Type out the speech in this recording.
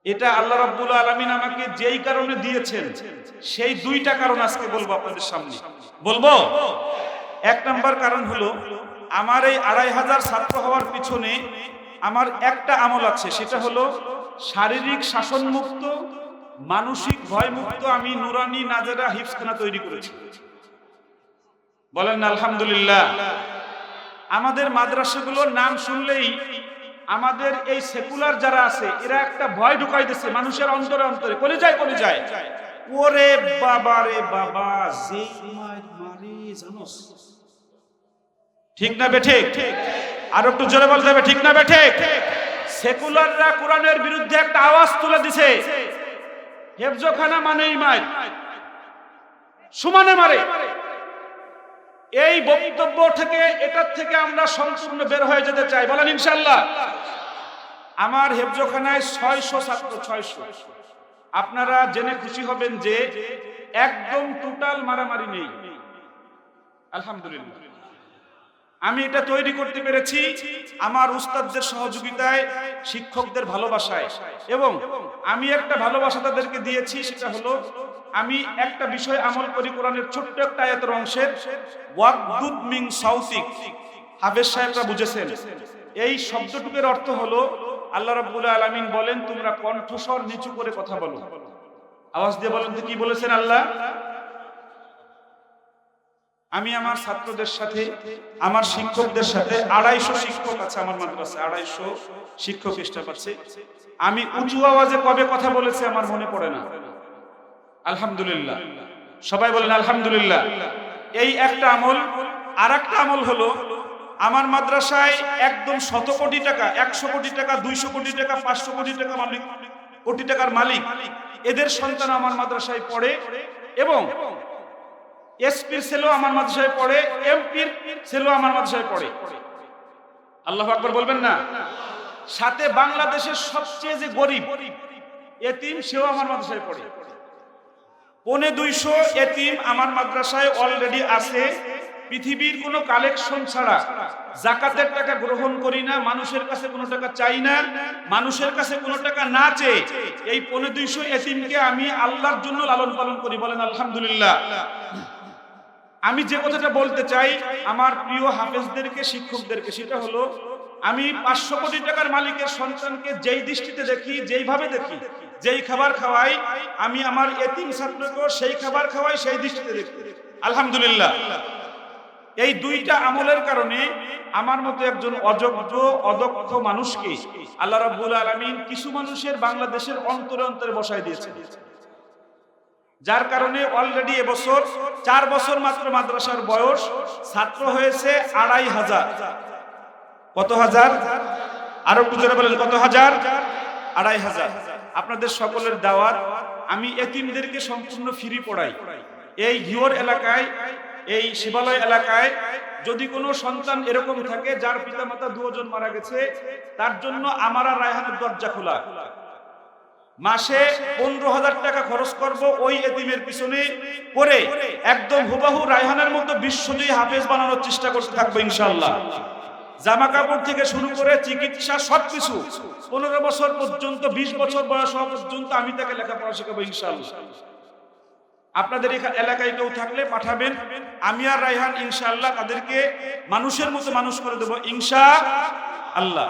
এটা আল্লাহ রাব্বুল আলামিন আমাকে যেই কারণে দিয়েছেন সেই দুইটা কারণ আজকে বলবো আপনাদের সামনে। বলবো, এক নাম্বার কারণ হলো আমার এই ২৫০০ ছাত্র হওয়ার পিছনে আমার একটা আমল আছে, সেটা হলো শারীরিক শাসনমুক্ত, মানসিক ভয়মুক্ত আমি নুরানি নাজেরা হিফজখানা তৈরি করেছি। বলেন না আলহামদুলিল্লাহ। আমাদের মাদ্রাসাগুলোর নাম শুনলেই আমাদের এই সেকুলার যারা আছে এরা একটা ভয় ঢুকাই দিচ্ছে মানুষের অন্তরে অন্তরে, কলে যায় ওরে বাবা রে বাবা, যেই মারে জানোস, ঠিক না বেঠে? আর একটু জোরে বলতে হবে, ঠিক না বেঠে? সেকুলাররা কোরআনের বিরুদ্ধে একটা আওয়াজ তুলে দিছে, হেফজখানা মানেই মার, সমানে মারে। এই বক্তব্য থেকে, এটার থেকে আমরা সম্পূর্ণ বের হয়ে যেতে চাই। বলেন ইনশাআল্লাহ। আমার হেফজখানায় ৬০০ ছাত্র, ৬০০। আপনারা জেনে খুশি হবেন যে একদম টোটাল মারামারি নেই, আলহামদুলিল্লাহ। আমি এটা তৈরি করতে পেরেছি আমার উস্তাদদের সহযোগিতায়, শিক্ষকদের ভালোবাসায়, এবং আমি একটা ভালোবাসা তাদেরকে দিয়েছি, সেটা হলো আমি একটা বিষয় আমল করি কোরআনের ছোট্ট একটা আয়াতের অংশের, ওয়াগদুদ মিন সাউতিক। হাফেজ সাহেবরা বুঝেছেন এই শব্দটুকের অর্থ হলো আল্লাহ রাব্বুল আলামিন বলেন তোমরা কণ্ঠস্বর নিচু করে কথা বলো। আওয়াজ দিয়ে বলেন তো কি বলেছেন আল্লাহ? আমি আমার ছাত্রদের সাথে, আমার শিক্ষকদের সাথে, ২৫০ শিক্ষক আছে আমার মাদ্রাসায়, ২৫০ শিক্ষক স্টাফ আছে। আমি উঁচু আওয়াজে কবে কথা বলেছি আমার মনে পড়ে না, আলহামদুলিল্লাহ। সবাই বলেন আলহামদুলিল্লাহ। এই একটা আমল। আর একটা আমল হলো আমার মাদ্রাসায় একদম ১০০ কোটি টাকা, ১০০ কোটি টাকা, ২০০ কোটি টাকা, ৫০০ কোটি টাকা মালিক, কোটি টাকার মালিক, এদের সন্তান আমার মাদ্রাসায় পড়ে, এবং এসপির ছেলেও আমার মাদ্রাসায় পড়ে, এমপির ছেলেও আমার মাদ্রাসায় পড়ে। আল্লাহু আকবার বলবেন না? সাথে বাংলাদেশের সবচেয়ে যে গরিব এতিম, সেও আমার মাদ্রাসায় পড়ে। ২৫০ এতিম আমার মাদ্রাসায় অলরেডি আছে। পৃথিবীর কোনো কালেকশন ছাড়া যাকাতের টাকা গ্রহণ করি না, মানুষের কাছে কোনো টাকা চাই না, মানুষের কাছে কোনো টাকা না চেয়ে এই ২৫০ এতিমকে আমি আল্লাহর জন্য লালন পালন করি। বলেন আলহামদুলিল্লাহ। আমি যে কথাটা বলতে চাই আমার প্রিয় হাফেজদেরকে, শিক্ষকদেরকে, সেটা হলো আমি ৫০০ কোটি টাকার মালিকের সন্তানকে যেই দৃষ্টিতে দেখি, যেইভাবে দেখি, যেই খাবার খাওয়াই, আমি আমার এতিম ছাত্রকেও সেই খাবার খাওয়াই, সেই দৃষ্টিতে দেখি, আলহামদুলিল্লাহ। এই দুইটা আমলের কারণে আমার মতো একজন অযোগ্য, অদক্ষ মানুষকে আল্লাহ রাব্বুল আলামিন কিছু মানুষের বাংলাদেশের অন্তরে অন্তরে বসায় দিয়েছেন, যার কারণে অলরেডি এবছর ৪ বছর মাত্র মাদ্রাসার বয়স, ছাত্র হয়েছে ২৫০০। কত হাজার? আরো একটু জোরে বলেন, কত হাজার? ২৫০০। আপনাদের সকলের দাওয়াত। আমি এতিমদেরকে সম্পূর্ণ ফ্রি পড়াই। এই ঘিওর এলাকায়, এই শিবালয় এলাকায় যদি কোনো সন্তান এরকম থাকে যার পিতামাতা ২ জন মারা গেছে, তার জন্য আমার আর রায়হানের দরজা খোলা। মাসে ১৫,০০০ টাকা খরচ করব ওই এতিমের পিছনে, করে একদম হুবাহু রায়হানের মতো বিশ্বজয়ী হাফেজ বানানোর চেষ্টা করতে থাকবো ইনশাআল্লাহ। জামা কাপড় থেকে শুরু করে চিকিৎসা সবকিছু, ১৫ বছর পর্যন্ত, ২০ বছর বয়স হওয়া পর্যন্ত আমি তাকে লেখাপড়া শেখাবো ইনশাআল্লাহ। আপনাদের এলাকায় কেউ থাকলে পাঠাবেন, আমি আর রায়হান ইনশাআল্লাহ তাদেরকে মানুষের মতো মানুষ করে দেবো ইনশাআল্লাহ।